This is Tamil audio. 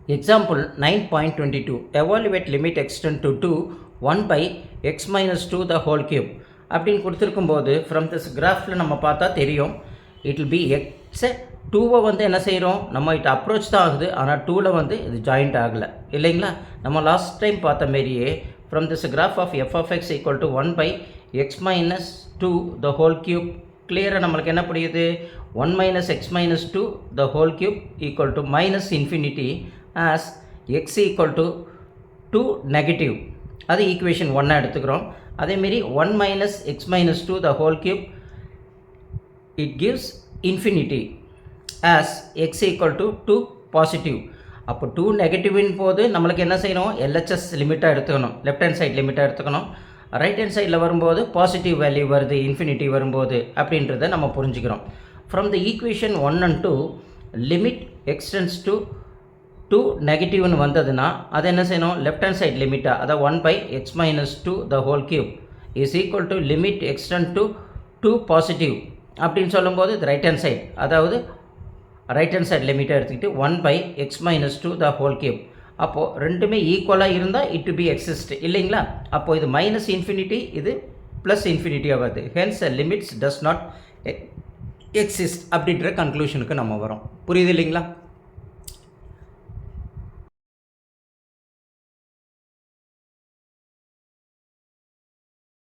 Example 9.22 evaluate limit extend to 2 1 by x minus 2 the whole cube அப்படின்னு கொடுத்துருக்கும்போது ஃப்ரம் திஸ் கிராஃபில் நம்ம பார்த்தா தெரியும் இட் வில் பி எக்ஸ் 2வை வந்து என்ன செய்கிறோம் நம்ம இட் அப்ரோச் தான் ஆகுது ஆனால் 2ல் வந்து இது ஜாயிண்ட் ஆகலை இல்லைங்களா. நம்ம லாஸ்ட் டைம் பார்த்த மாரியே from this graph of f of x equal to 1 by x minus 2 the whole cube கிளியராக நம்மளுக்கு என்ன புரியுது 1 minus x minus 2 the whole cube equal to minus infinity as x equal to 2 negative. அது ஈக்குவேஷன் 1 எடுத்துக்கிறோம். அதேமாரி 1 minus x minus 2 the whole cube it gives infinity as x equal to 2 positive. அப்போ 2 நெகட்டிவ்னு போது நம்மளுக்கு என்ன செய்யணும் LHS லிமிட்டாக எடுத்துக்கணும், லெஃப்ட் ஹேண்ட் சைட் லிமிட்டாக எடுத்துக்கணும். ரைட் ஹேண்ட் சைடில் வரும்போது பாசிட்டிவ் வேல்யூ வருது இன்ஃபினிட்டி வரும்போது அப்படின்றத நம்ம புரிஞ்சுக்கிறோம். From the equation 1 and 2 limit extends to 2 நெகட்டிவ்னு வந்ததுன்னா அது என்ன செய்யணும் லெஃப்ட் ஹேண்ட் சைட் லிமிட்டாக அதாவது 1 by x minus 2 the whole cube is equal to limit extend to 2 positive அப்படின்னு சொல்லும்போது இது ரைட் ஹேண்ட் சைட், அதாவது ரைட் ஹேண்ட் சைட் லிமிட்டாக எடுத்துக்கிட்டு 1 by x minus 2 the whole cube. அப்போது ரெண்டுமே ஈக்குவலாக இருந்தால் இட் டு பி எக்ஸிஸ்ட் இல்லைங்களா. அப்போது இது மைனஸ் இன்ஃபினிட்டி இது ப்ளஸ் இன்ஃபினிட்டியாக வருது, hence limits does not exist அப்படின்ற கன்க்ளூஷனுக்கு நம்ம வரோம். புரியுது இல்லைங்களா.